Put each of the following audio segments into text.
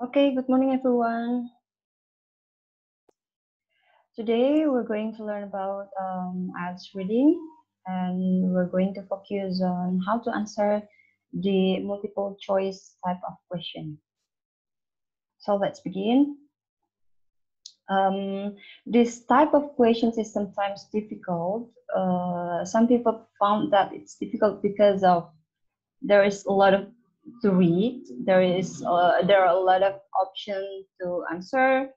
Okay, good morning everyone. Today we're going to learn about IELTS reading, and we're going to focus on how to answer the multiple choice type of question. So let's begin. This type of questions is sometimes difficult. Some people found that it's difficult because of there is a lot of to read. There are a lot of options to answer,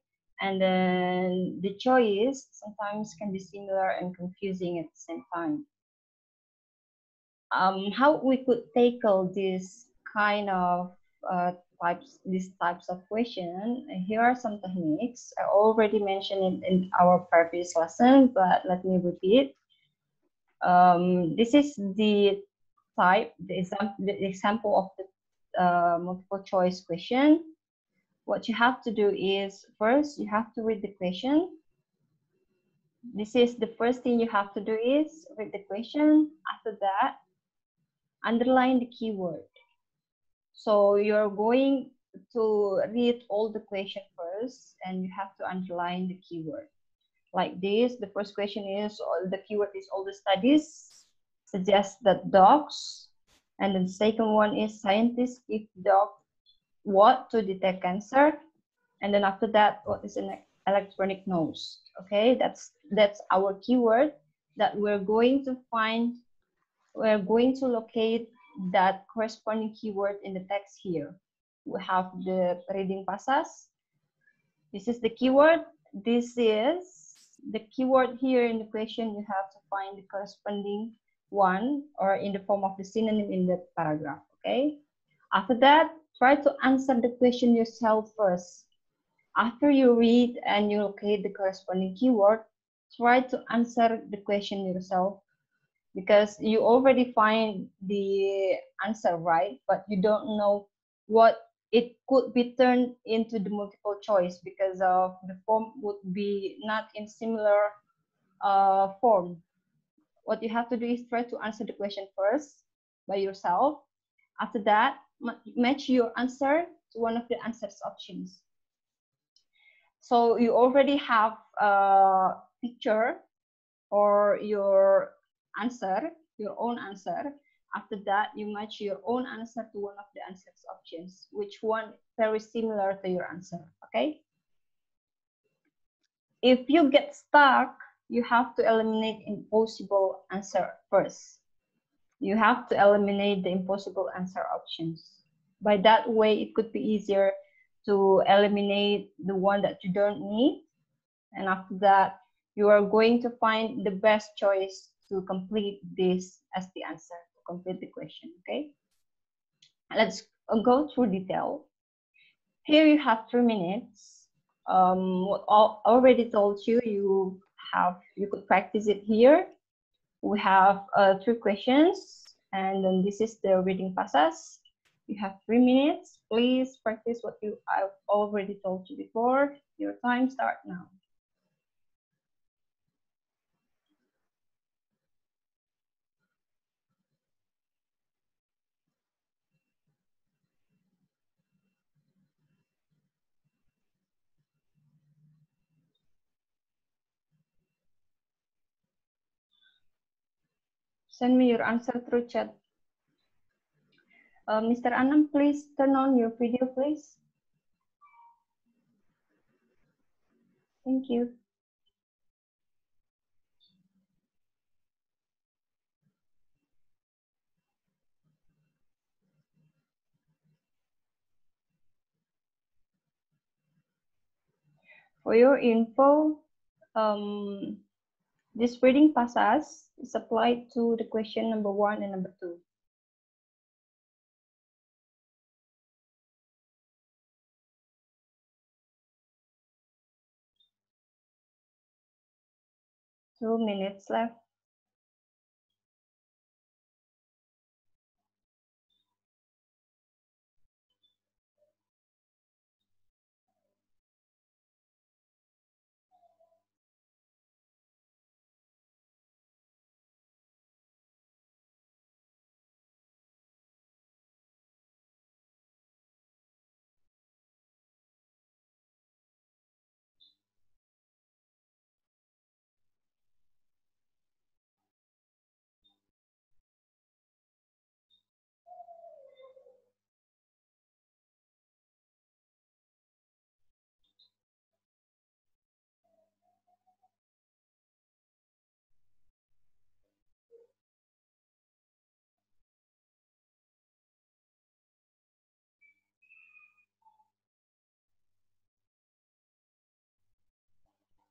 and then the choice sometimes can be similar and confusing at the same time. How we could tackle this kind of these types of question? Here are some techniques. I already mentioned it in our previous lesson, but let me repeat. This is the example of the multiple choice question. What you have to do is first you have to read the question. This is the first thing you have to do is read the question. After that, underline the keyword. So you're going to read all the question first, and you have to underline the keyword. Like this, the first question is, the keyword is all the studies suggest that dogs, and then the second one is scientists give dog what to detect cancer, and then after that, what is an electronic nose? Okay, that's our keyword that we're going to find. We're going to locate that corresponding keyword in the text here. We have the reading pasas. This is the keyword. This is the keyword here in the question. You have to find the corresponding one or in the form of the synonym in the paragraph. Okay. After that, try to answer the question yourself first. After you read and you locate the corresponding keyword, try to answer the question yourself, because you already find the answer right, but you don't know what it could be turned into the multiple choice because of the form would be not in similar form. What you have to do is try to answer the question first by yourself. After that, match your answer to one of the answers options. So you already have a picture or your answer, your own answer. After that, you match your own answer to one of the answers options, which one very similar to your answer, okay? If you get stuck, you have to eliminate impossible answer first. You have to eliminate the impossible answer options. By that way, it could be easier to eliminate the one that you don't need. And after that, you are going to find the best choice to complete this as the answer, to complete the question, okay? Let's go through detail. Here you have 3 minutes. What I already told you, you could practice it here. We have 3 questions, and then this is the reading pasas. You have 3 minutes. Please practice what I've already told you before. Your time starts now. Send me your answer through chat. Mr. Anam, please turn on your video, please. Thank you. For your info, this reading pasas is applied to the question number 1 and number 2. Two minutes left.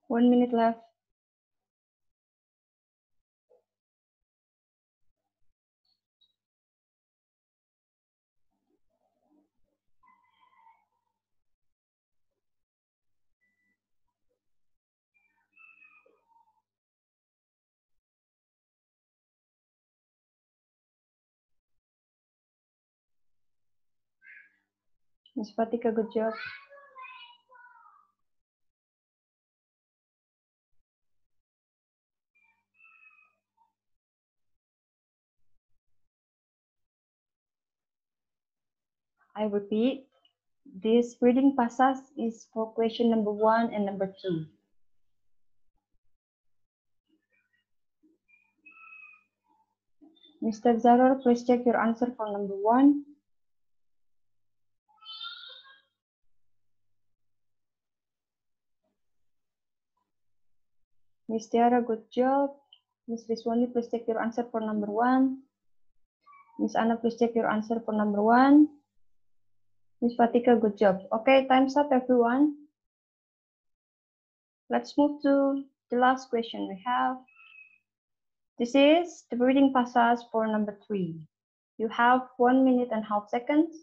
1 minute left. Miss Fatika, good job. I repeat, this reading passage is for question number 1 and number 2. Mr. Zaror, please check your answer for number 1. Miss Tiara, good job. Miss Riswani, please check your answer for number 1. Miss Anna, please check your answer for number 1. Miss Fatika, good job. Okay, time's up, everyone. Let's move to the last question we have. This is the reading passage for number 3. You have 1 minute and half seconds.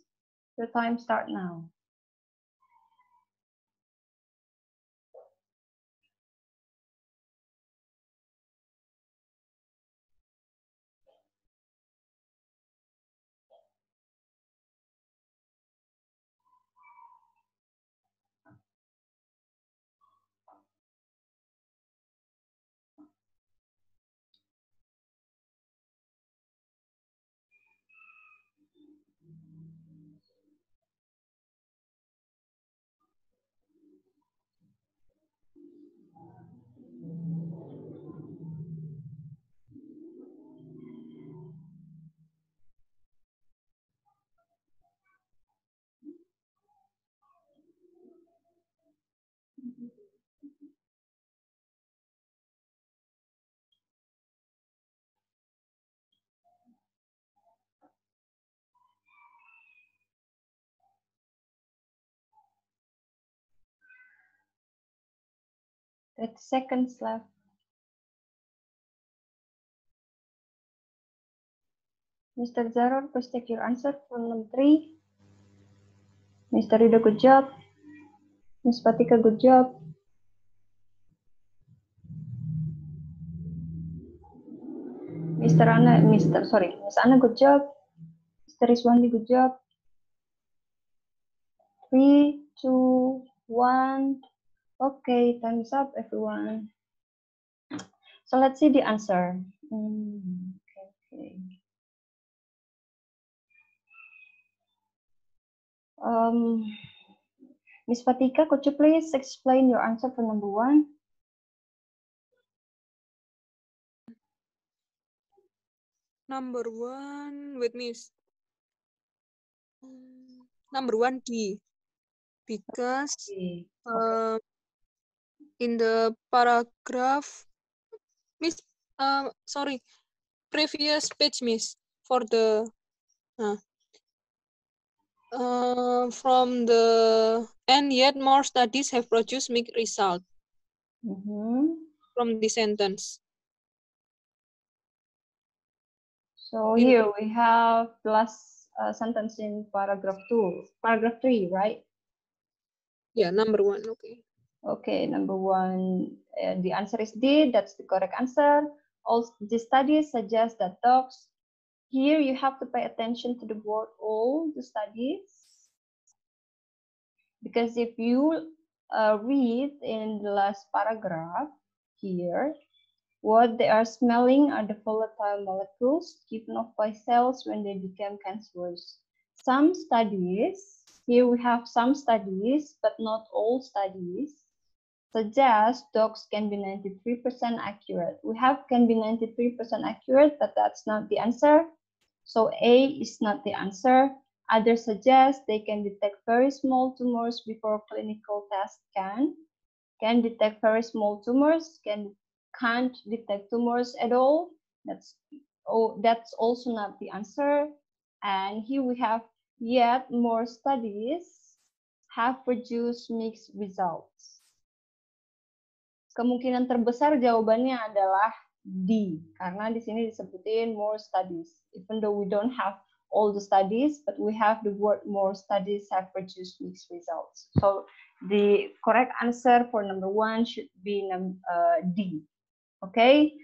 Your time start now. That seconds left. Mr. Zaror, please take your answer for number 3. Mr. Rido, good job. Miss Fatika, good job. Miss Anna, good job. Mr. Rizwandi, good job. 3, 2, 1. Okay, time's up, everyone. So let's see the answer. Okay. Miss Fatika, could you please explain your answer for number 1? Number 1 with Miss. Number 1 D. Because Okay. in the paragraph, Miss, sorry, previous page, Miss, for the from the and yet more studies have produced mixed result from this sentence. So here we have the last sentence in paragraph 3, right? Yeah, number 1. Okay. Okay, number 1. The answer is D. That's the correct answer. All the studies suggest that dogs. Here you have to pay attention to the word all the studies, because if you read in the last paragraph here, what they are smelling are the volatile molecules given off by cells when they become cancerous. Some studies, here we have some studies, but not all studies, suggest dogs can be 93% accurate. We have can be 93% accurate, but that's not the answer. So A is not the answer. Others suggest they can detect very small tumors before clinical test can detect very small tumors, can't detect tumors at all. That's also not the answer. And here we have yet more studies have produced mixed results. Kemungkinan terbesar jawabannya adalah D, karena di sini disebutin more studies. Even though we don't have all the studies, but we have the word more studies have produced mixed results. So the correct answer for number 1 should be D. Okay.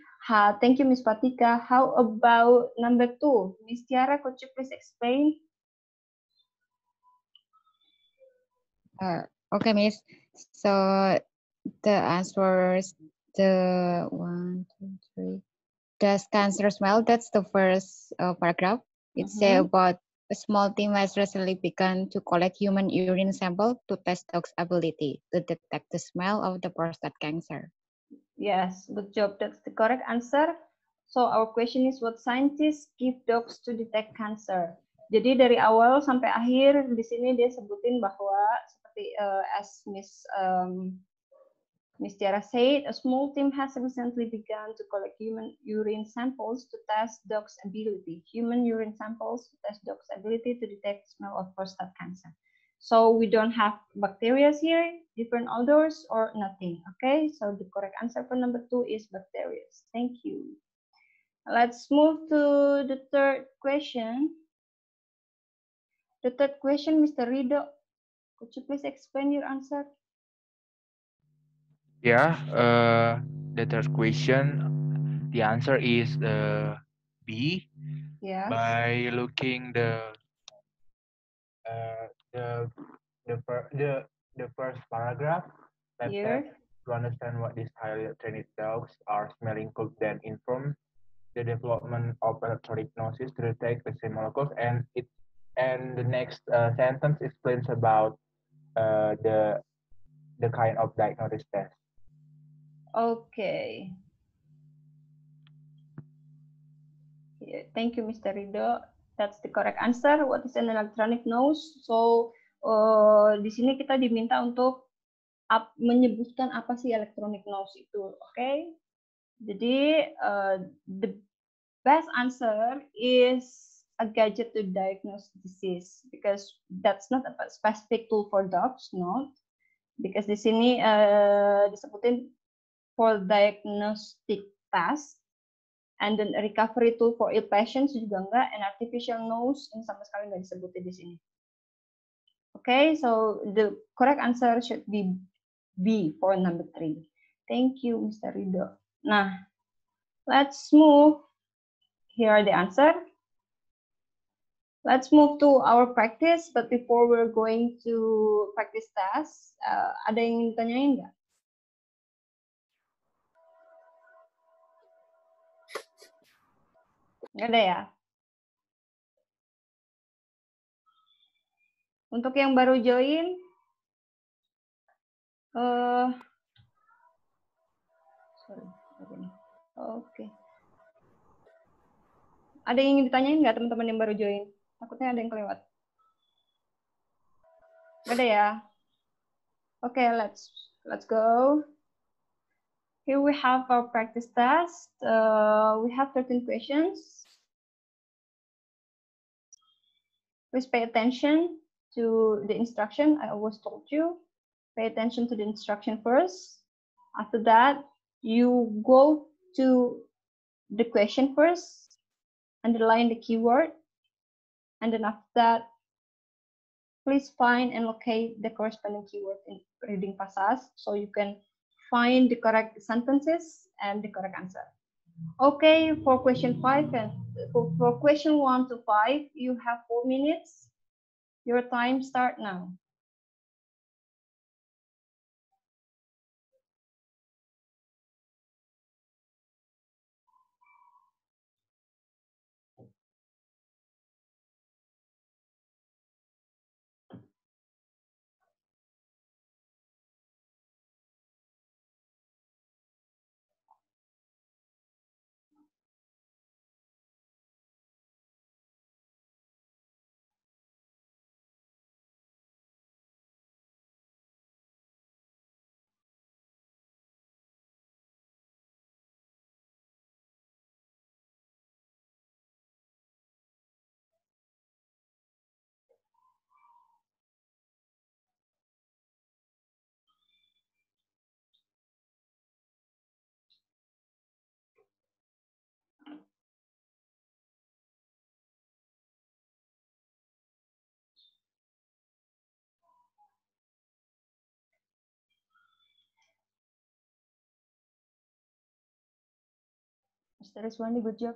Thank you, Miss Patika. How about number 2? Miss Tiara, could you please explain? Okay, Miss. So the answers, the 1, 2, 3. Does cancer smell? That's the first paragraph. It says about a small team has recently begun to collect human urine sample to test dogs' ability to detect the smell of the prostate cancer. Yes, good job. That's the correct answer. So our question is, what scientists give dogs to detect cancer? Jadi dari awal sampai akhir di sini dia sebutin bahwa seperti as Miss Tiara said, a small team has recently begun to collect human urine samples to test dogs' ability. Human urine samples to test dogs' ability to detect smell of prostate cancer. So we don't have bacteria here, different odors, or nothing. Okay, so the correct answer for number 2 is bacteria. Thank you. Let's move to the third question. The third question, Mr. Rido, could you please explain your answer? Yeah, the third question, the answer is B. Yes. By looking the first paragraph, that Here. to understand what these highly trained dogs are smelling could then inform the development of electronic noses to detect the same molecules, and the next sentence explains about the kind of diagnosis test. Okay. Thank you, Mr. Rido. That's the correct answer. What is an electronic nose? So, di sini kita diminta untuk menyebutkan apa sih electronic nose itu, oke? Okay? Jadi, the best answer is a gadget to diagnose disease, because that's not a specific tool for dogs, not. Because di sini disebutin for diagnostic task, and then a recovery tool for ill patients juga enggak, and artificial nose ini sama sekali nggak disebutin di sini. Okay, so the correct answer should be B for number 3. Thank you, Mr. Rido. Nah, let's move. Here are the answer. Let's move to our practice, but before we're going to practice test, ada yang ditanyain nggak? Nggak ada ya? Untuk yang baru join, Oke. Ada yang ingin ditanyain nggak teman-teman yang baru join? Takutnya ada yang kelewat. Nggak ada ya? Oke, let's go. Here we have our practice test. We have 13 questions. Please pay attention to the instruction I always told you. Pay attention to the instruction first. After that, you go to the question first, underline the keyword, and then after that, please find and locate the corresponding keyword in reading passage so you can find the correct sentences and the correct answer. Okay, for question 5 and for question 1 to 5, you have 4 minutes. Your time start now. Mr. Rizwandi, good job.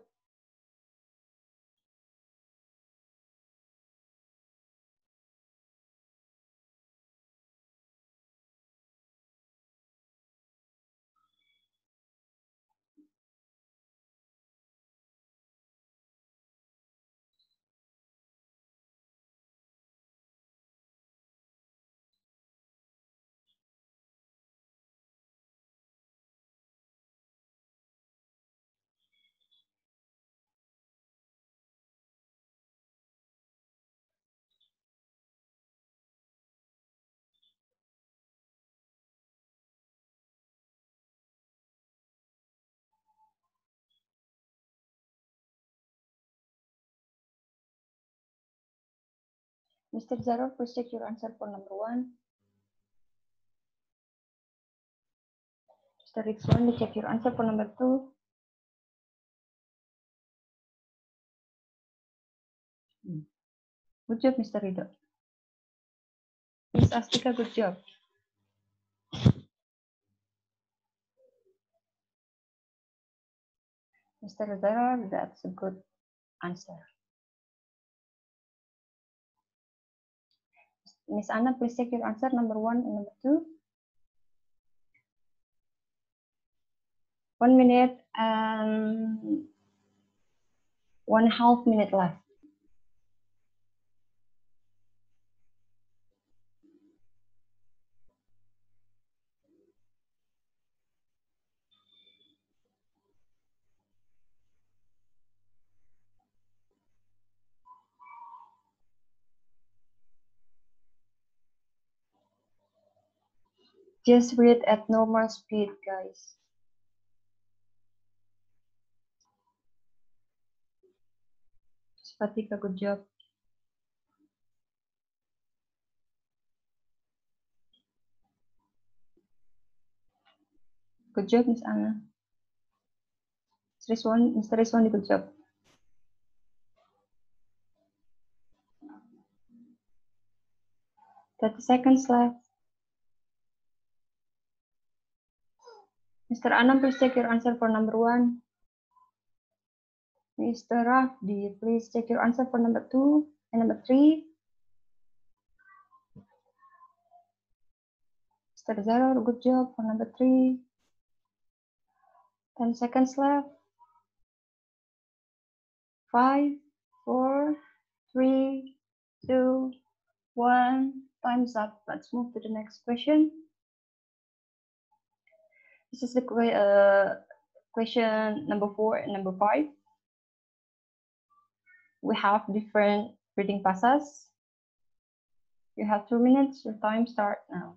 Mr. Zaro, please check your answer for number 1. Mr. Rizwandi, check your answer for number 2. Good job, Mr. Rido. Miss Astika, good job. Mr. Zaro, that's a good answer. Miss Anna, please check your answer number 1 and number 2. 1 minute and 1/2 minute left. Just read at normal speed, guys. Fatika, good job. Good job, Miss Anna. Mr. Rizwandi, good job. 30 seconds left. Mr. Anam, please check your answer for number 1. Mr. Rafdi, please check your answer for number 2 and number 3. Mr. Zaro, good job for number 3. 10 seconds left. 5, 4, 3, 2, 1. Time's up. Let's move to the next question. This is the question number 4 and number 5. We have different reading passages. You have 2 minutes. Your time starts now.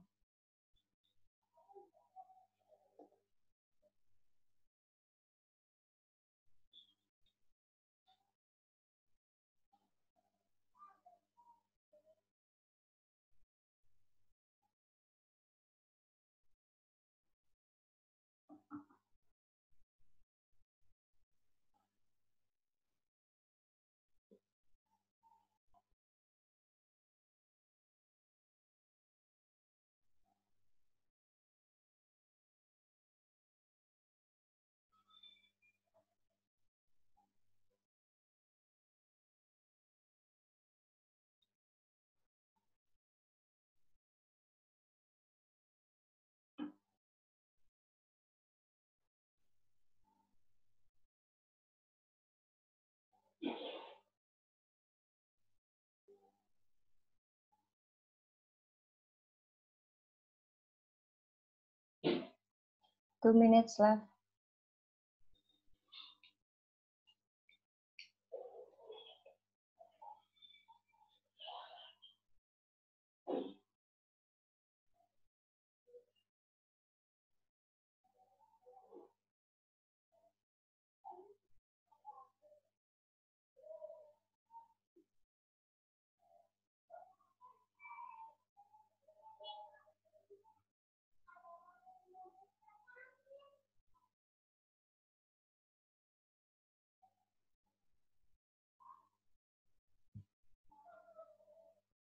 Two minutes left.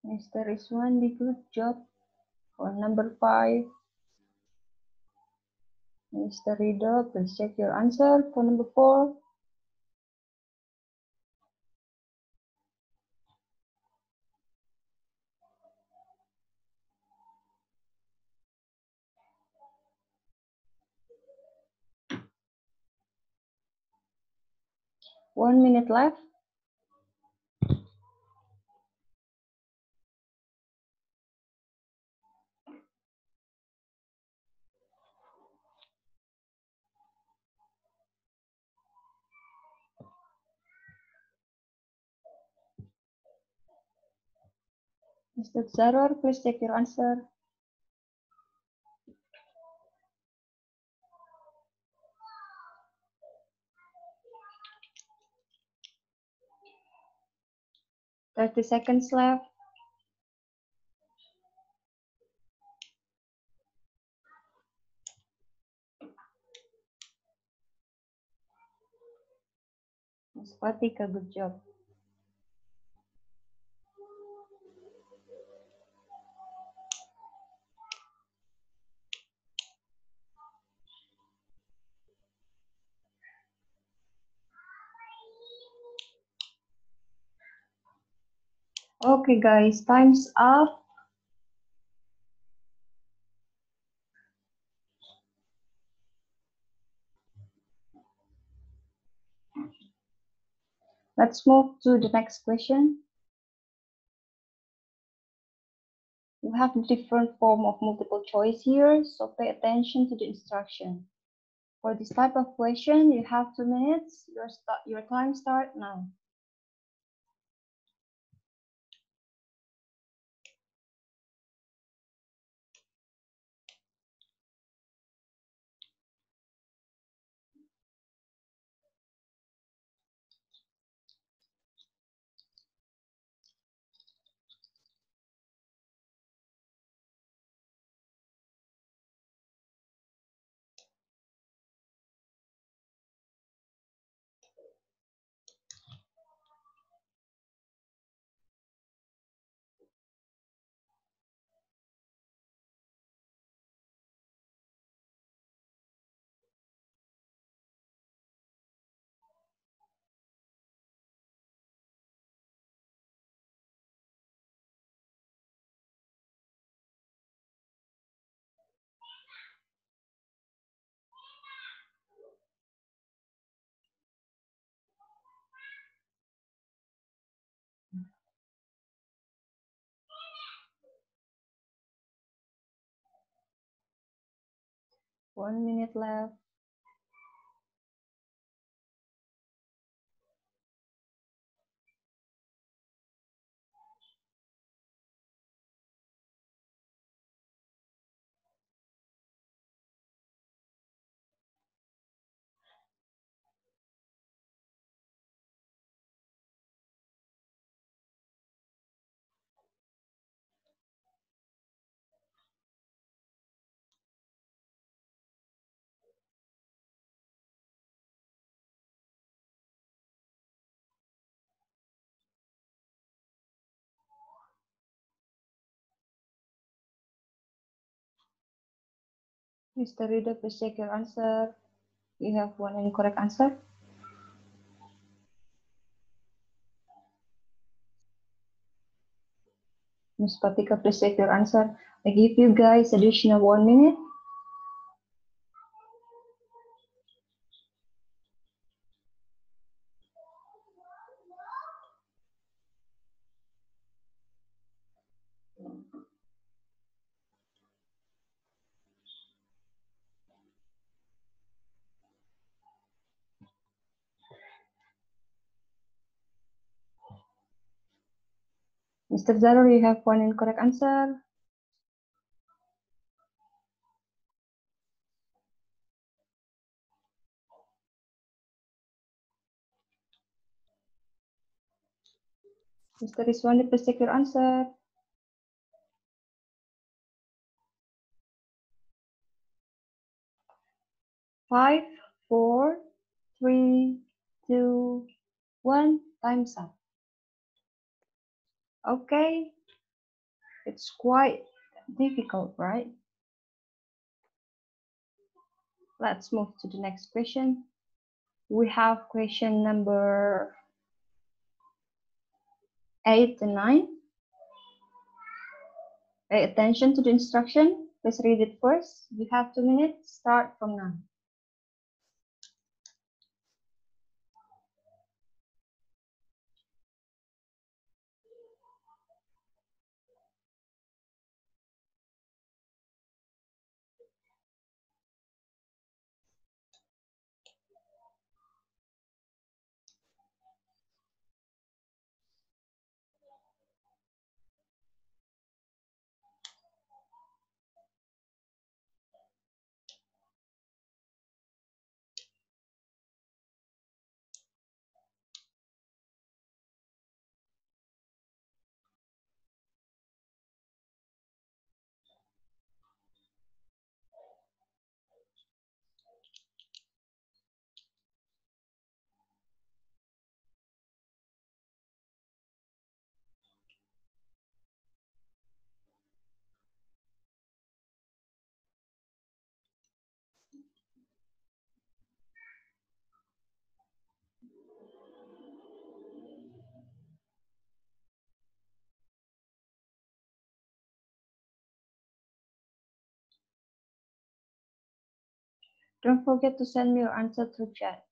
Mr. Rizwandi, good job for number 5. Mr. Reader, please check your answer for number 4. One minute left. Mr. Zaror, please check your answer. Thirty seconds left. Ms. Fatika, good job. Okay, guys, time's up. Let's move to the next question. We have different form of multiple choice here, so pay attention to the instruction. For this type of question, you have 2 minutes. Your time start now. One minute left. Mr. Reader, please check your answer. You have one incorrect answer. Ms. Patika, please check your answer. I give you guys additional 1 minute. Mr. Zaro, you have one incorrect answer. Mr. Rizwandi, please check your answer. Five, four, three, two, one. Time's up. Okay. It's quite difficult, right? Let's move to the next question. We have question number 8 and 9. Pay attention to the instruction. Please read it first. You have 2 minutes. Start from now. Don't forget to send me your answer through chat.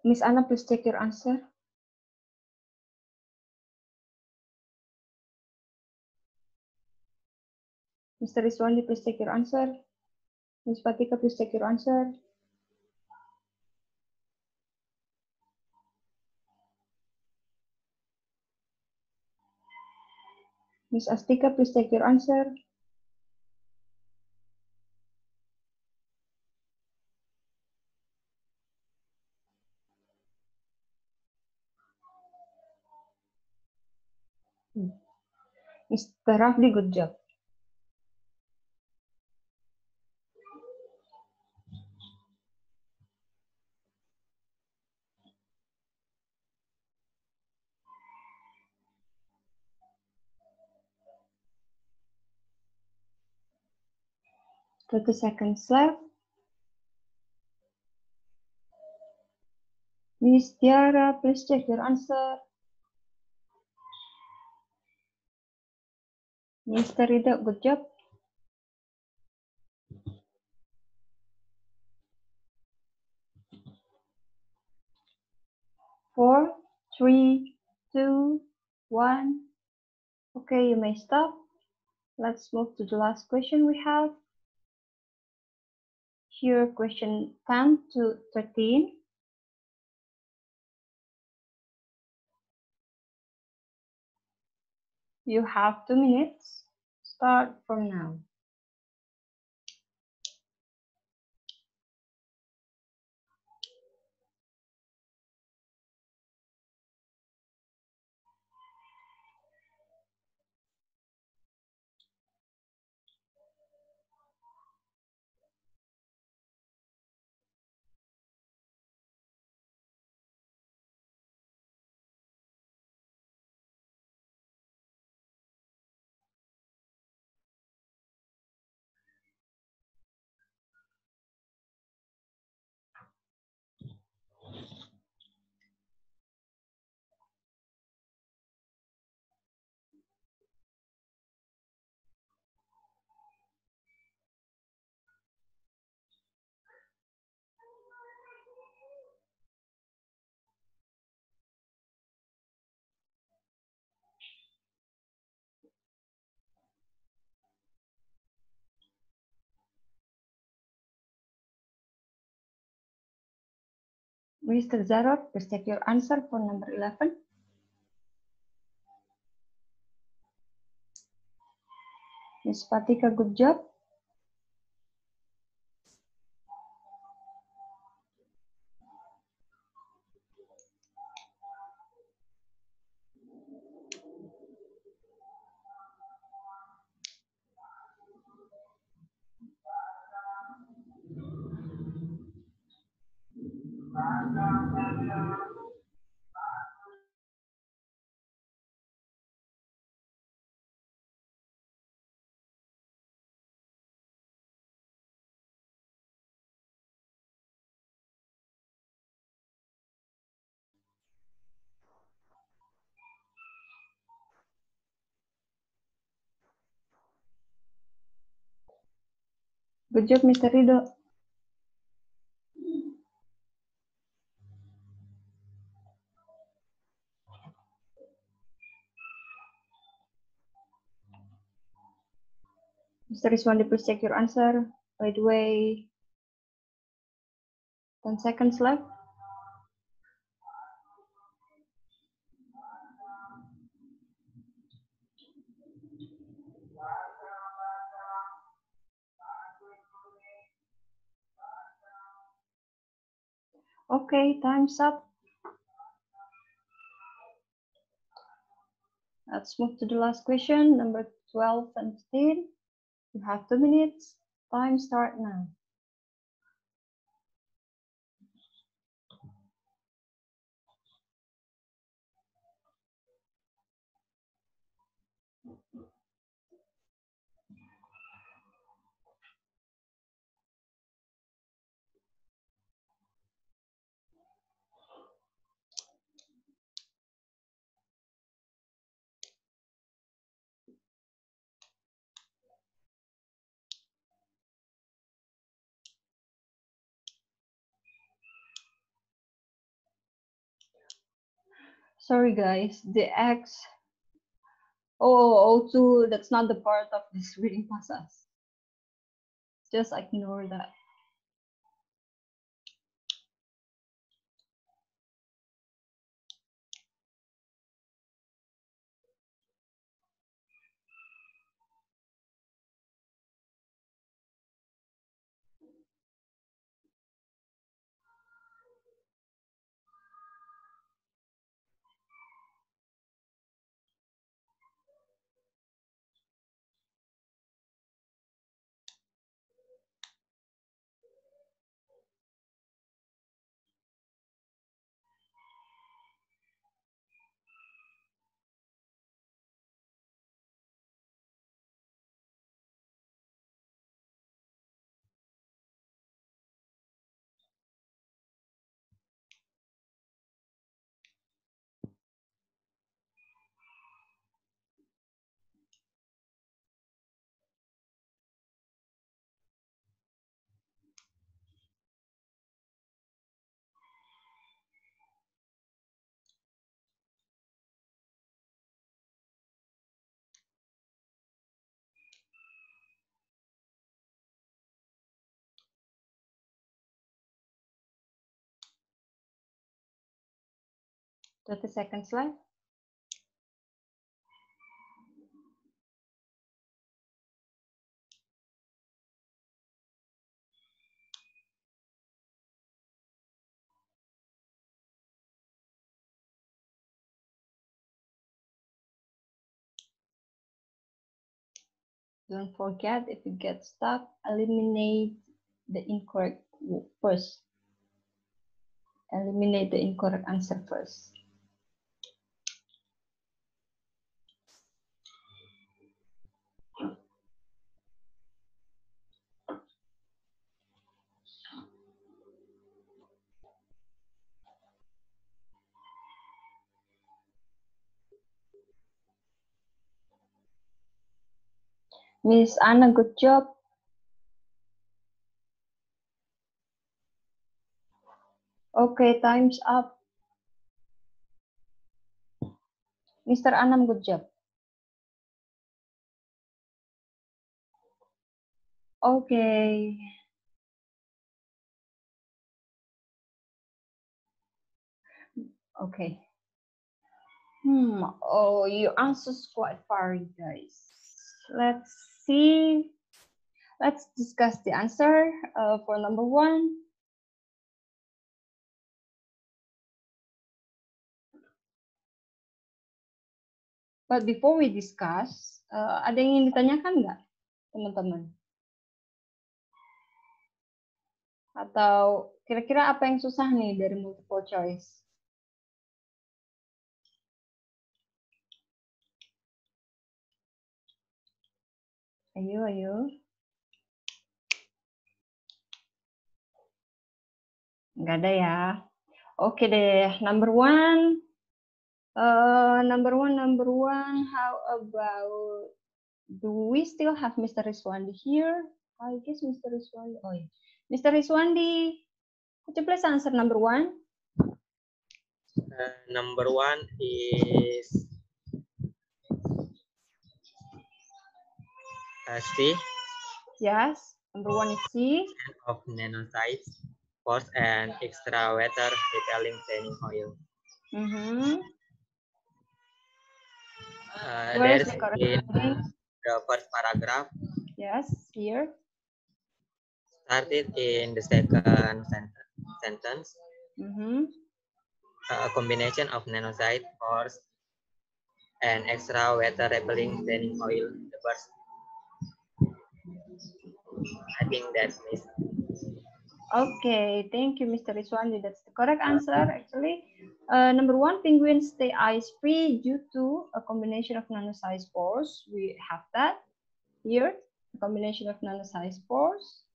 Miss Anna, please take your answer. Mr. Rizwandi, please take your answer. Miss Fatika, please take your answer. Miss Astika, please take your answer. Mr. Rafli, good job. Seconds left. Miss Tiara, please check your answer. Mr. Rida, good job. 4, 3, 2, 1. Okay, you may stop. Let's move to the last question we have. Here, question 10 to 13. You have 2 minutes. Start from now. Mr. Zarot, please take your answer for number 11. Miss Fatika, good job. Good job, Mr. Rido. Mr. Rizwandi, please check your answer. By the way, 10 seconds left. Okay, time's up. Let's move to the last question, number 12 and 15. You have 2 minutes. Time start now. Sorry guys, the X, O2, that's not the part of this reading process. Just ignore that. Thirty seconds left. Don't forget, if you get stuck, eliminate the incorrect first. Eliminate the incorrect answer first. Miss Anna, good job. Okay, time's up. Mr. Anam, good job. Okay. Okay. Oh, your answer's quite far, you guys. Let's see. Let's discuss the answer for number 1. But before we discuss, ada yang ingin ditanyakan nggak, teman-teman? Atau Kira-kira apa yang susah nih dari multiple choice? Ayo, ayo. Nggak ada ya. Oke deh, number one. Number one. How about, do we still have Mr. Riswandi here? I guess Mr. Riswandi. Oh yeah, Mr. Riswandi. Could you please answer number one? Number one is C. Yes, number one is C. Of nanosize, force and extra water repelling training oil. Where is There's the correct in wording? the first paragraph. Yes, here. Started in the second sentence. A combination of nanosite, force, and extra water repelling training oil. The first. I think that's it. Okay, thank you, Mr. Riswandi. That's the correct answer, actually. Number one, penguins stay ice-free due to a combination of nanosized pores. We have that here, a combination of nanosized pores.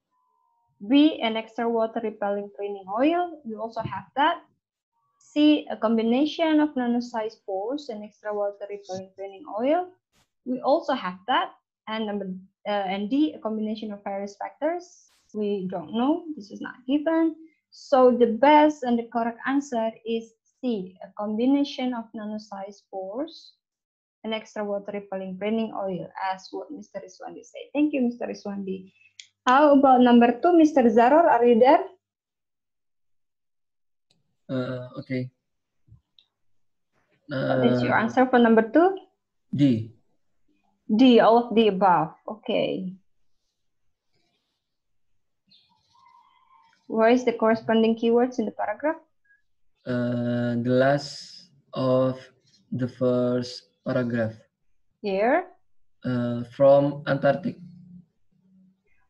B, an extra water-repelling cleaning oil. We also have that. C, a combination of nanosized pores and extra water-repelling cleaning oil. We also have that. And D, a combination of various factors. We don't know. This is not given. So the best and the correct answer is C, a combination of nanosized pores and extra water repelling cleaning oil, as what Mr. Riswandi said. Thank you, Mr. Riswandi. How about number two, Mr. Zaror? Are you there? Okay. What is your answer for number two? D. D, all of the above. Okay. Where is the corresponding keywords in the paragraph? The last of the first paragraph. Here. From Antarctic.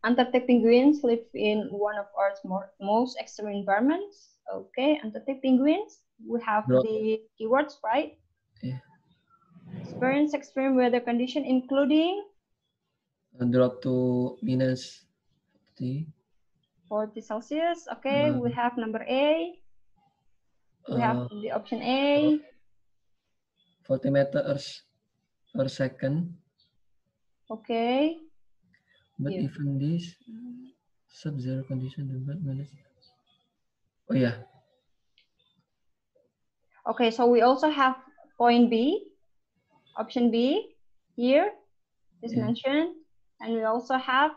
Antarctic penguins live in one of Earth's most extreme environments. Okay, Antarctic penguins. We have the keywords, right? Yeah. Experience extreme weather condition, including Drop to minus 40 Celsius. Okay, we have number A. We have the option A. 40 meters per second. Okay. But Yeah. even this sub-zero condition, oh yeah. Okay, so we also have point B, option B here is mentioned, and we also have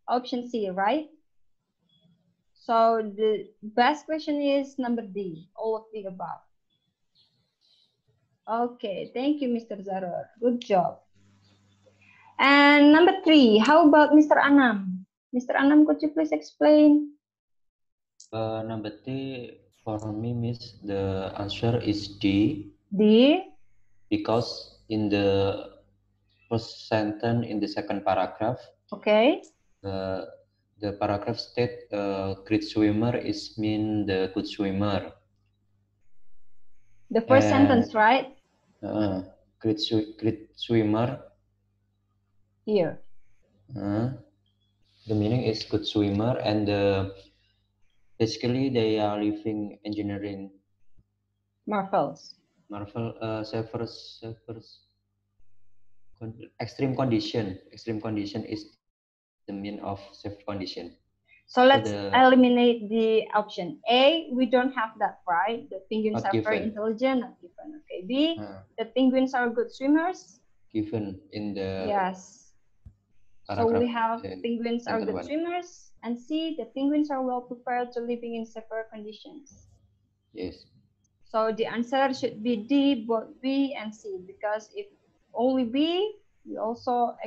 option C, right? So the best question is number D, all of the above. Okay, thank you, Mr. Zaror. Good job. And number three, how about Mr. Anam? Mr. Anam, could you please explain? Number three, for me, Miss, the answer is D. D. Because in the first sentence in the second paragraph, okay, the paragraph state great swimmer is mean the good swimmer. The first sentence, right? Great swimmer. Here. The meaning is good swimmer, and basically they are living engineering. Marvels. Severs. Extreme condition. Extreme condition is the mean of safe condition. So let's eliminate the option A. We don't have that, right? The penguins are very intelligent, not given. Okay. B. The penguins are good swimmers. Given in the yes. So we have penguins are good swimmers, and C. The penguins are well prepared to living in severe conditions. Yes. So the answer should be D, both B and C, because if only B, we also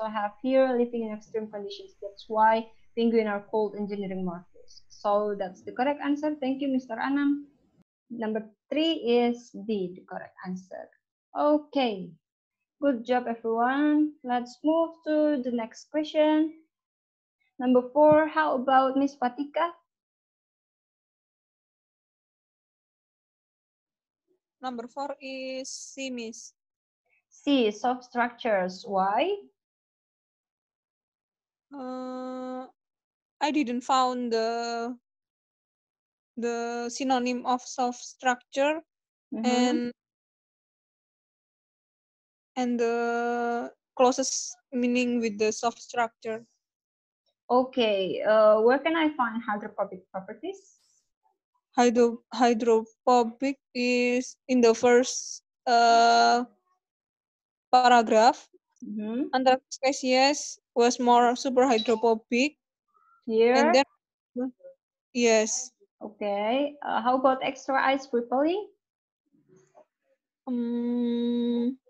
have here living in extreme conditions. That's why penguins are called engineering morphs. So that's the correct answer. Thank you, Mr. Anam. Number three is D, the correct answer. Okay, good job, everyone. Let's move to the next question. Number four, how about Miss Fatika? Number 4 is C, Miss. C, soft structures. Why? I didn't found the synonym of soft structure Mhm. and the closest meaning with the soft structure. Okay, where can I find hydrophobic properties? Hydrophobic is in the first paragraph. Mhm. Under species was more super hydrophobic, and Here. then yes. Okay. How about extra ice repelling? Um,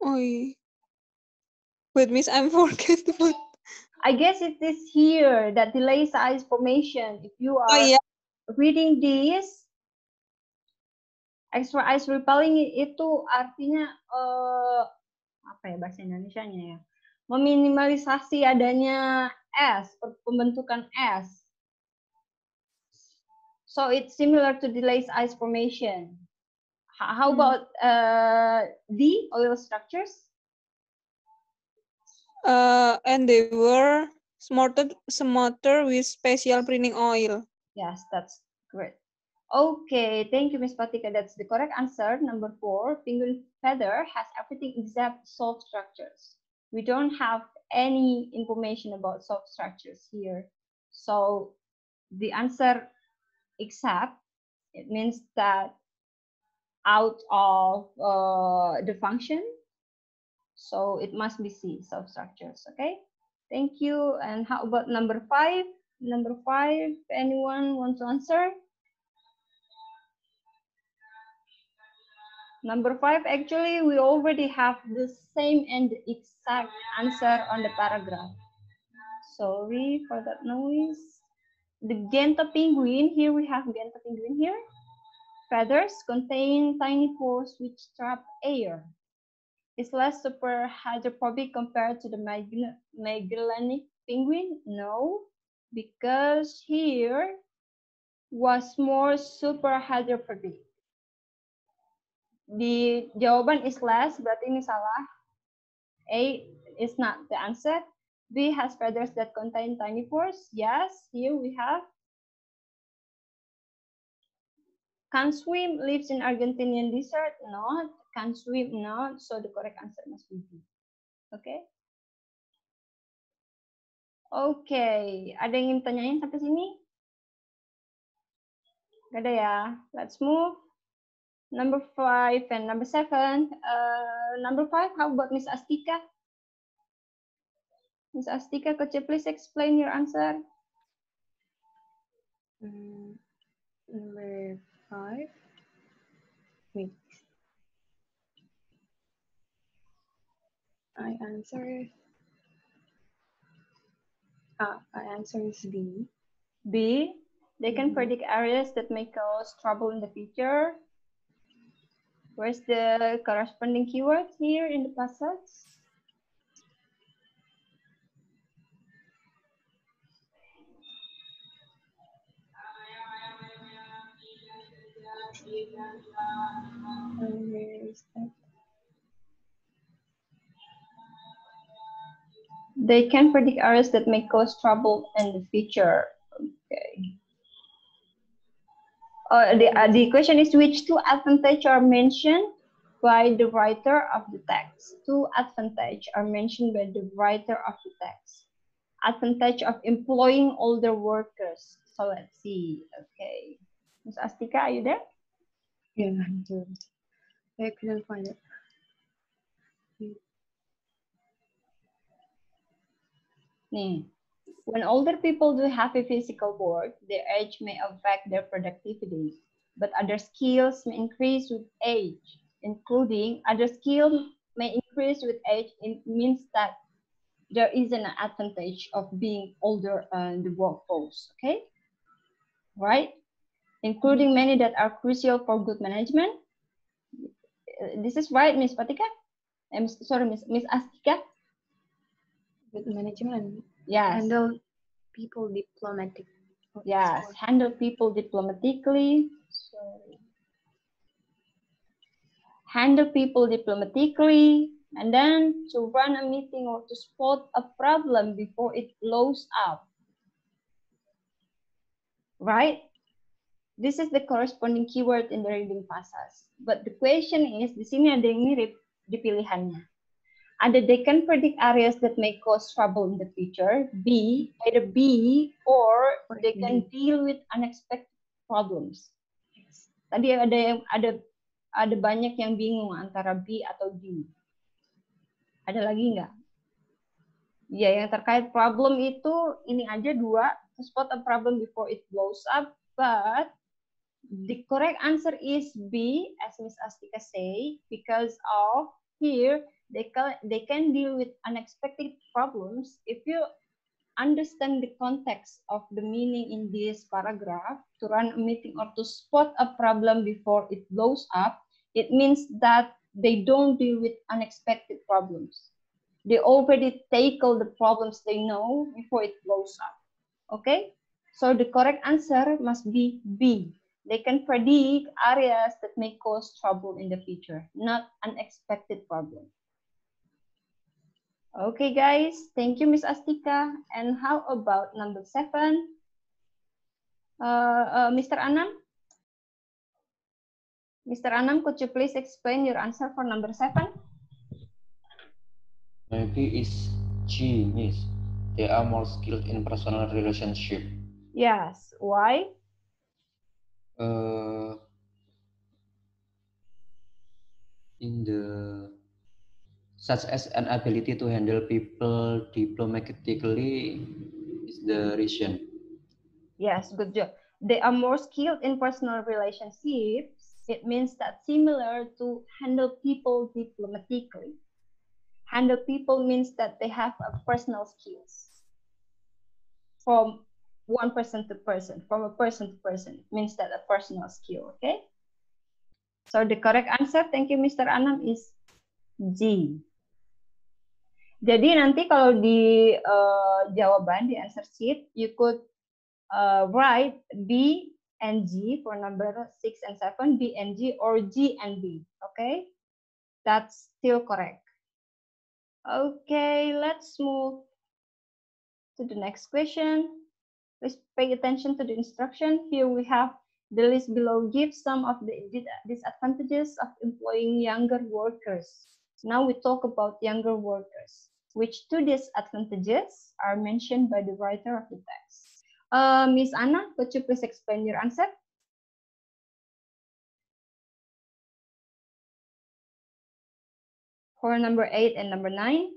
Oi. Wait, Miss, I'm forget what. I guess it is here that delays ice formation. If you Oh are yeah. reading this, extra ice repelling itu artinya apa ya bahasa Indonesianya ya? Meminimalisasi adanya es, pembentukan es. So it's similar to delays ice formation. How about D, oil structures? And they were smothered with special printing oil. Yes, that's great. Okay, thank you, Miss Patika. That's the correct answer. Number 4, penguin feather has everything except soft structures. We don't have any information about soft structures here. So the answer except, it means that out of the function. So it must be C, soft structures, okay? Thank you. And how about number 5? Number 5, anyone want to answer? Number 5, actually, we already have the same and exact answer on the paragraph. Sorry for that noise. The Genta penguin, here we have Genta penguin here. Feathers contain tiny pores which trap air. Is less super hydrophobic compared to the Magellanic penguin? No, because here was more super hydrophobic. Di jawaban is less, berarti ini salah. A is not the answer. B has feathers that contain tiny pores. Yes, here we have. Can swim, lives in Argentinian desert? Not. Can swim? Not. So the correct answer must be B. Okay. Oke, ada yang ingin tanyain sampai sini? Gak ada ya. Let's move. Number 5 and number 7. Number 5, how about Miss Astika? Miss Astika, could you please explain your answer? Number 5. Wait. I answer is B. B, they can predict areas that may cause trouble in the future. Where's the corresponding keyword here in the passage? Where is that? They can predict areas that may cause trouble in the future. Okay. The question is, which two advantages are mentioned by the writer of the text? Two advantages are mentioned by the writer of the text. Advantage of employing older workers. So let's see. Okay. Ms. Astika, are you there? Yeah, I couldn't find it. When older people do heavy physical work, their age may affect their productivity, but other skills may increase with age, including other skills may increase with age. It means that there is an advantage of being older in the workforce, okay? Right? Including many that are crucial for good management. This is right, Ms. Patika? Sorry, Miss Astika. With management. Yes. Handle people diplomatic. Yes. Handle people diplomatically. Sorry. Handle people diplomatically, and then to run a meeting or to spot a problem before it blows up. Right? This is the corresponding keyword in the reading passage. But the question is, di sini ada yang mirip di pilihannya. Ada they can predict areas that may cause trouble in the future. B, either B, or they can deal with unexpected problems. Tadi ada banyak yang bingung antara B atau D. Ada lagi nggak? Ya, yang terkait problem itu ini aja dua. To spot a problem before it blows up. But the correct answer is B, as Miss Astika say, because of here they can deal with unexpected problems. If you understand the context of the meaning in this paragraph, to run a meeting or to spot a problem before it blows up, it means that they don't deal with unexpected problems. They already tackle the problems they know before it blows up. Okay? So the correct answer must be B. They can predict areas that may cause trouble in the future, not unexpected problems. Okay, guys. Thank you, Miss Astika. And how about number 7? Mr. Anam? Mr. Anam, could you please explain your answer for number 7? Maybe it's G, Miss. They are more skilled in personal relationship. Yes. Why? In the such as an ability to handle people diplomatically is the reason. Yes, good job. They are more skilled in personal relationships. It means that similar to handle people diplomatically. Handle people means that they have a personal skills. From one person to person, from a person to person, it means that a personal skill, okay? So the correct answer, thank you Mr. Anam, is G. Jadi nanti kalau di jawaban, di answer sheet, you could write B and G for number 6 and 7, B and G, or G and B, okay? That's still correct. Okay, let's move to the next question. Please pay attention to the instruction. Here we have the list below gives some of the disadvantages of employing younger workers. Now we talk about younger workers. Which two disadvantages are mentioned by the writer of the text? Miss Anna, could you please explain your answer? For number 8 and number 9.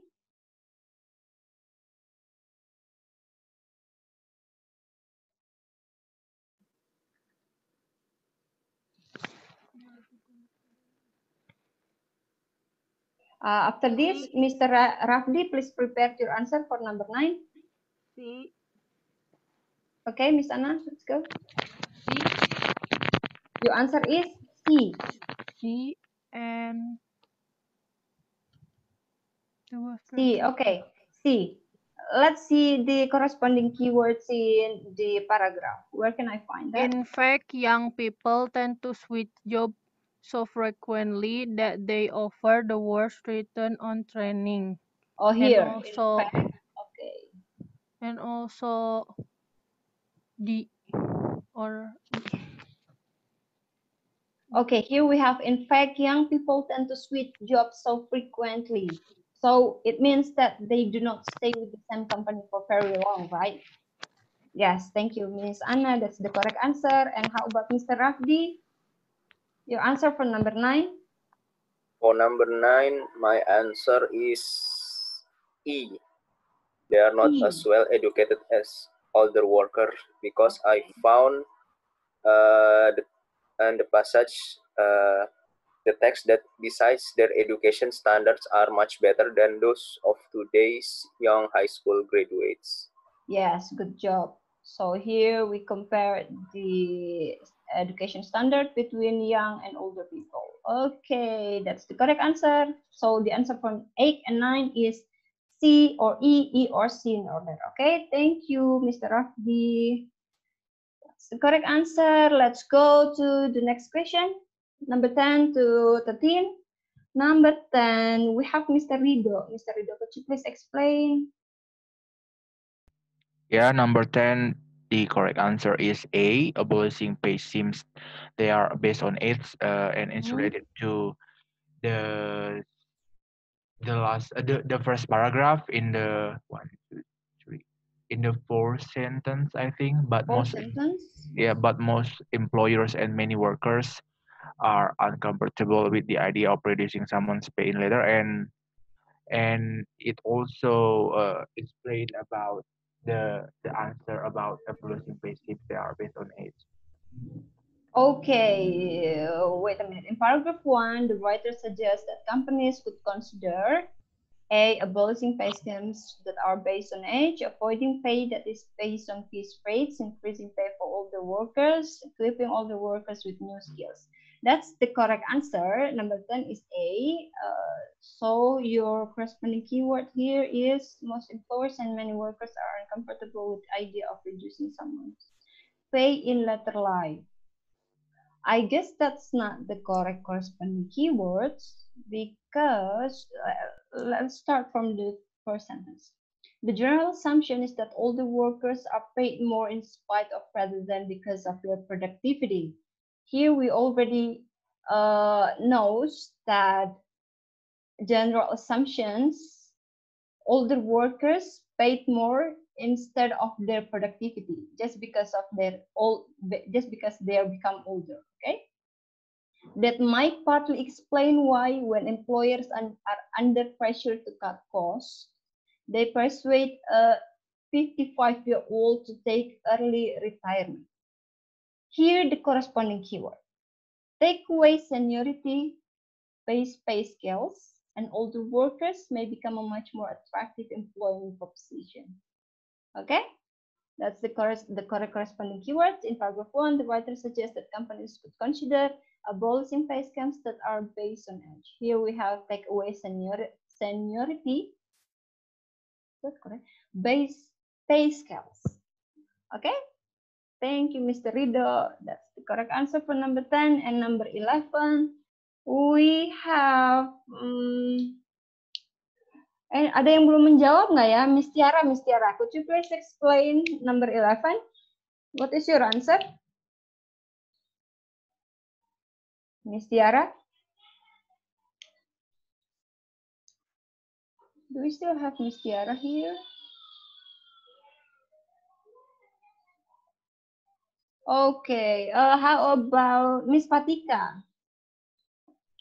After this, Mr. Rafdi, please prepare your answer for number 9. C. Okay, Miss Anna, let's go. C. Your answer is C. C and C, okay. C. Let's see the corresponding keywords in the paragraph. Where can I find that? In fact, young people tend to switch jobs so frequently that they offer the worst return on training. Oh, here. And also, in fact, okay. And also the or okay, here we have, in fact, young people tend to switch jobs so frequently. So it means that they do not stay with the same company for very long, right? Yes, thank you, Miss Anna. That's the correct answer. And how about Mr. Rafdi? Your answer for number 9? For number 9, my answer is E. They are not as well educated as older workers, because I found the passage, the text that besides their education standards are much better than those of today's young high school graduates. Yes, good job. So here we compare the education standard between young and older people. Okay, that's the correct answer. So the answer from 8 and 9 is C or E or C in order. Okay, thank you, Mr. Rafdi. That's the correct answer. Let's go to the next question. Number 10 to 13. Number 10, we have Mr. Rido. Mr. Rido, could you please explain? Yeah, number 10, the correct answer is A, abolishing pay schemes. They are based on age and it's related to the the first paragraph in the 1, 2, 3, in the fourth sentence, I think. But Fourth sentence? but most employers and many workers are uncomfortable with the idea of reducing someone's pay in later, and it also explained about the answer about abolishing pay schemes. They are based on age. Okay, wait a minute. In paragraph 1, the writer suggests that companies could consider A, abolishing pay schemes that are based on age, avoiding pay that is based on piece rates, increasing pay for older workers, equipping older workers with new skills. That's the correct answer. Number 10 is A. So your corresponding keyword here is most employers and many workers are uncomfortable with the idea of reducing someone's pay in later life. I guess that's not the correct corresponding keywords because let's start from the first sentence. The general assumption is that older workers are paid more in spite of rather than because of their productivity. Here we already knows that general assumptions, older workers paid more instead of their productivity just because of just because they are become older. Okay, that might partly explain why when employers are under pressure to cut costs, they persuade a 55-year-old to take early retirement. Here the corresponding keyword. Take away seniority based pay scales, and older workers may become a much more attractive employment proposition. Okay, that's the correct corresponding keywords. In paragraph 1, the writer suggests that companies could consider abolishing pay scales that are based on age. Here we have take away seniority. That's correct. Base pay scales. Okay. Thank you, Mr. Rido. That's the correct answer for number 10 and number 11. We have ada yang belum menjawab nggak ya? Miss Tiara, could you please explain number 11? What is your answer? Miss Tiara? Do we still have Miss Tiara here? Okay, how about Miss Patika?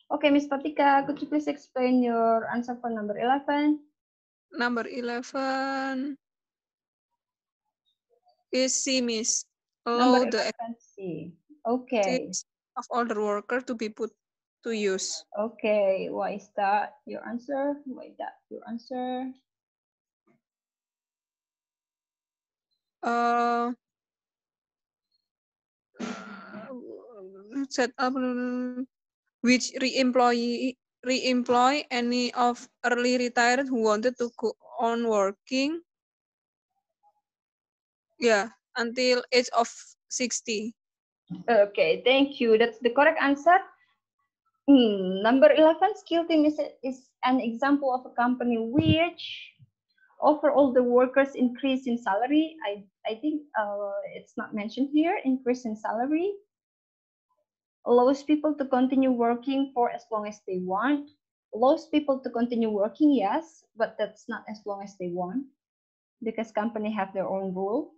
Okay, Miss Patika, could you please explain your answer for number 11? Number 11 is C, Miss. Allow the C. Okay. of older worker to be put to use. Okay, why is that your answer? Why is that your answer? Set up which re-employ any of early retired who wanted to go on working. Yeah, until age of 60. Okay, thank you. That's the correct answer. Number 11, Skill Team is an example of a company which offer all the workers increase in salary. I think it's not mentioned here. Increase in salary allows people to continue working for as long as they want. Allows people to continue working, yes, but that's not as long as they want because company have their own rule.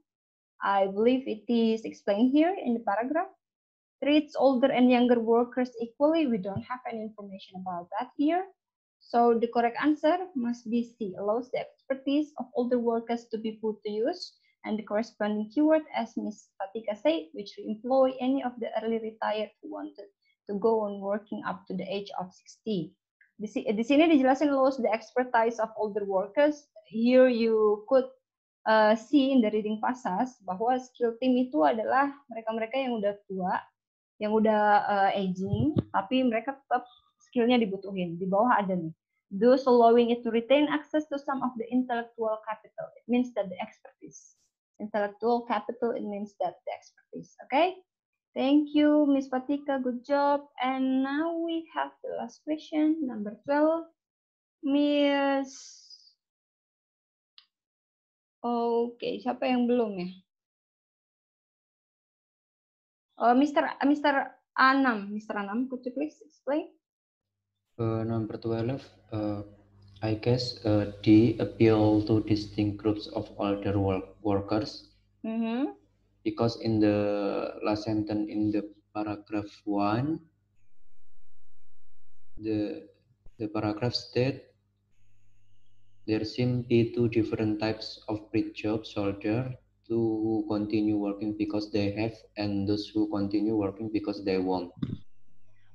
I believe it is explained here in the paragraph. Treats older and younger workers equally. We don't have any information about that here. So the correct answer must be C, allows the expertise of older workers to be put to use, and the corresponding keyword, as Ms. Patika said, which we employ any of the early retired who wanted to go on working up to the age of 60. Di sini dijelaskan allows the expertise of older workers. Here you could see in the reading passage bahwa skill team itu adalah mereka-mereka yang udah tua yang udah aging, tapi mereka tetap skillnya dibutuhin. Di bawah ada nih. Those allowing it to retain access to some of the intellectual capital. It means that the expertise. Intellectual capital, it means that the expertise. Okay? Thank you, Miss Fatika. Good job. And now we have the last question, number 12. Miss... Oke, siapa yang belum ya? Mr. Anam. Mr. Anam, could you please explain? Number 12, I guess D appeal to distinct groups of older workers. Because in the last sentence in the paragraph 1, the paragraph state there seem be two different types of bridge job soldier, who continue working because they have and those who continue working because they want.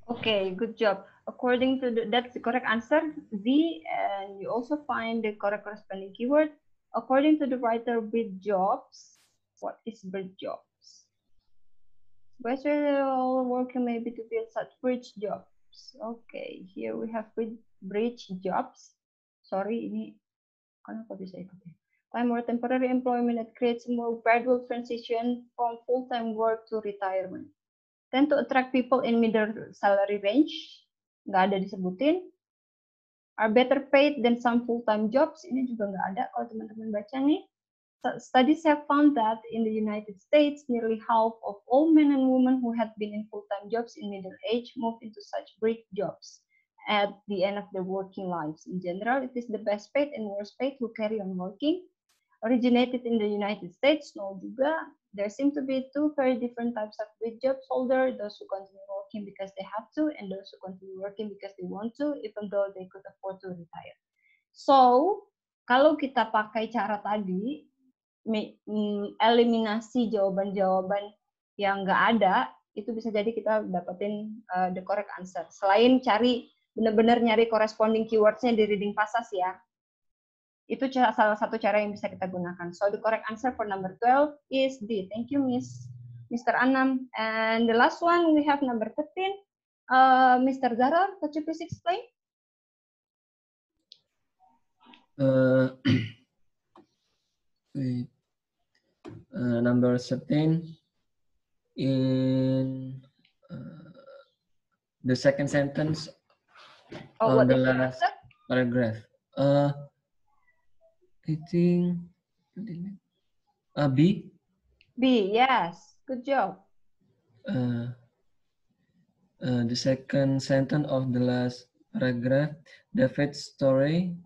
Okay, good job. According to that's the correct answer, Z, and you also find the correct corresponding keyword. According to the writer, bridge jobs. What is bridge jobs? Virtual working maybe to build such bridge jobs. Okay, here we have bridge jobs. Sorry, ini kenapa bisa ikut ya? Time or temporary employment that creates a more gradual transition from full-time work to retirement. Tend to attract people in middle salary range. Nggak ada disebutin. Are better paid than some full-time jobs. Ini juga nggak ada kalau teman-teman baca nih. Studies have found that in the United States, nearly half of all men and women who had been in full-time jobs in middle age moved into such bridge jobs at the end of their working lives. In general, it is the best paid and worst paid who carry on working. Originated in the United States, no juga. There seem to be two very different types of bridge job holder, those who continue working because they have to, and those who continue working because they want to, even though they could afford to retire. So, kalau kita pakai cara tadi, eliminasi jawaban-jawaban yang nggak ada, itu bisa jadi kita dapetin the correct answer. Selain cari, benar-benar nyari corresponding keywords-nya di reading passage ya. Itu salah satu cara yang bisa kita gunakan. So the correct answer for number 12 is D. Thank you, Mr. Anam. And the last one, we have number 13. Mr. Zarar, could you please explain? Number 13 in the second sentence on the last paragraph. I think B. B, yes. Good job. The second sentence of the last paragraph, David's story.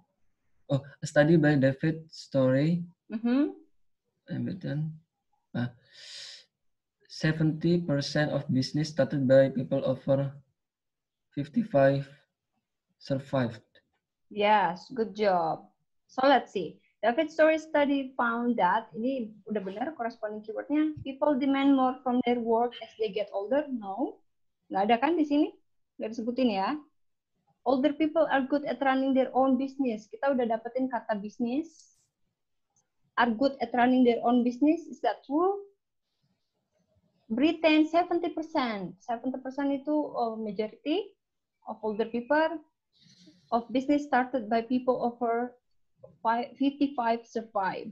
Oh, a study by David Story. And then 70% of business started by people over 55 survived. Yes, good job. So let's see. David Story study found that, ini udah benar corresponding keywordnya, people demand more from their work as they get older. No, nggak ada kan di sini? Nggak disebutin ya. Older people are good at running their own business. Kita udah dapetin kata bisnis. Are good at running their own business. Is that true? Britain 70%. 70% itu majority of older people of business started by people over 55 survive.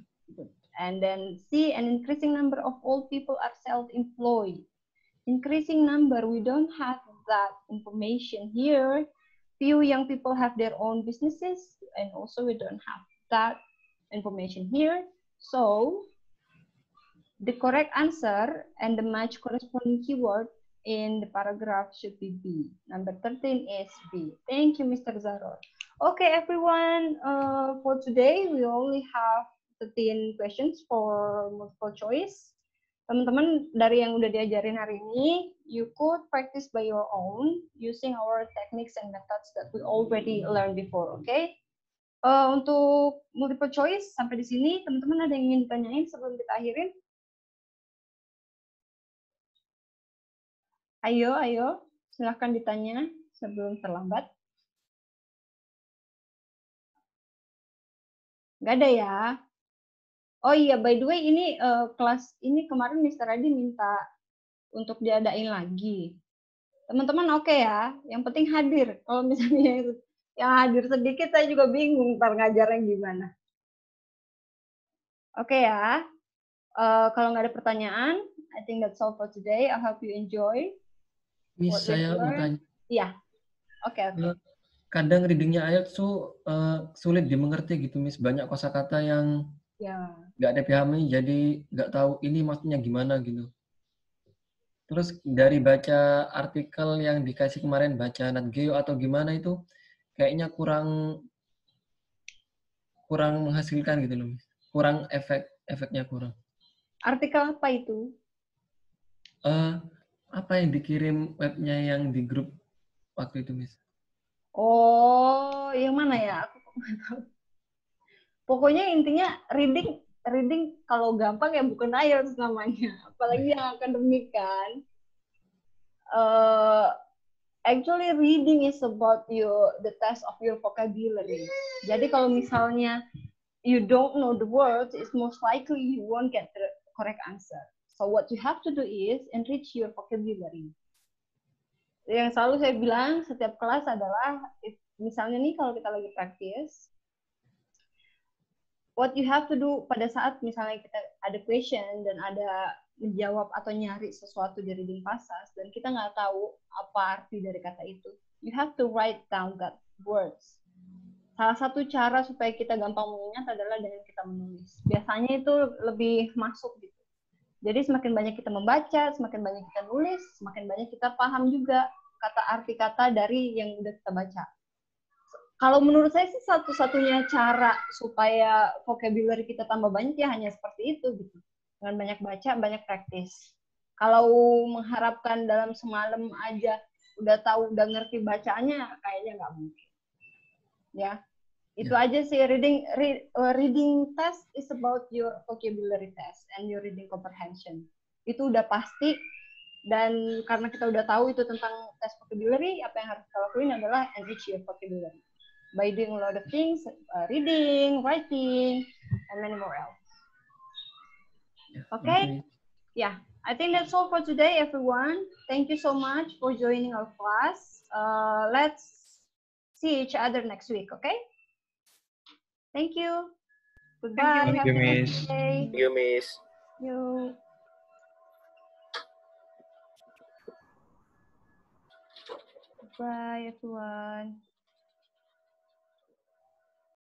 And then C, an increasing number of old people are self-employed. Increasing number, we don't have that information here. Few young people have their own businesses, and also we don't have that information here. So the correct answer and the match corresponding keyword in the paragraph should be B. Number 13 is B. Thank you, Mr. Zaror. Okay, everyone, for today, we only have 13 questions for multiple choice. Teman-teman, dari yang udah diajarin hari ini, you could practice by your own using our techniques and methods that we already learned before, okay? Untuk multiple choice, sampai di sini, teman-teman ada yang ingin ditanyain sebelum kita akhirin? Ayo, silahkan ditanya sebelum terlambat. Nggak ada ya? Oh iya, by the way, ini kelas ini kemarin Mr. Adi minta untuk diadain lagi. Teman-teman oke ya, yang penting hadir. Kalau misalnya yang hadir sedikit, saya juga bingung ntar ngajarnya gimana. Oke ya, kalau nggak ada pertanyaan, I think that's all for today. I hope you enjoy. Miss, saya mau tanya. Iya, oke. Kadang readingnya IELTS tuh sulit dimengerti gitu, Miss. Banyak kosakata yang nggak ada dipahami, jadi nggak tahu ini maksudnya gimana gitu. Terus dari baca artikel yang dikasih kemarin, baca Nat Geo atau gimana itu, kayaknya kurang menghasilkan gitu loh, Miss. Kurang efeknya kurang. Artikel apa itu? Apa yang dikirim webnya yang di grup waktu itu, Miss? Oh, yang mana ya? Aku nggak tahu. Pokoknya intinya reading kalau gampang ya bukan IELTS namanya, apalagi yang akademik kan. Actually reading is about the test of your vocabulary. Jadi kalau misalnya you don't know the words, it's most likely you won't get the correct answer. So what you have to do is enrich your vocabulary. Yang selalu saya bilang setiap kelas adalah, misalnya nih kalau kita lagi praktis, what you have to do pada saat misalnya kita ada question dan ada menjawab atau nyari sesuatu di reading passage dan kita nggak tahu apa arti dari kata itu, you have to write down that words. Salah satu cara supaya kita gampang mengingat adalah dengan kita menulis. Biasanya itu lebih masuk gitu. Jadi semakin banyak kita membaca, semakin banyak kita nulis, semakin banyak kita paham juga kata arti kata dari yang udah kita baca. Kalau menurut saya sih satu-satunya cara supaya vocabulary kita tambah banyak ya hanya seperti itu gitu. Dengan banyak baca, banyak praktis. Kalau mengharapkan dalam semalam aja udah tahu, udah ngerti bacaannya, kayaknya nggak mungkin. Ya, itu aja sih. Reading test is about your vocabulary test and your reading comprehension. Itu udah pasti. Dan karena kita udah tahu itu tentang tes vocabulary, apa yang harus kita lakuin adalah enrich your vocabulary by doing a lot of things, reading, writing, and many more else. Okay? Yeah, I think that's all for today, everyone. Thank you so much for joining our class. Let's see each other next week, okay? Thank you. Goodbye. Thank you, Miss. Thank you, Miss. You. Bye, everyone.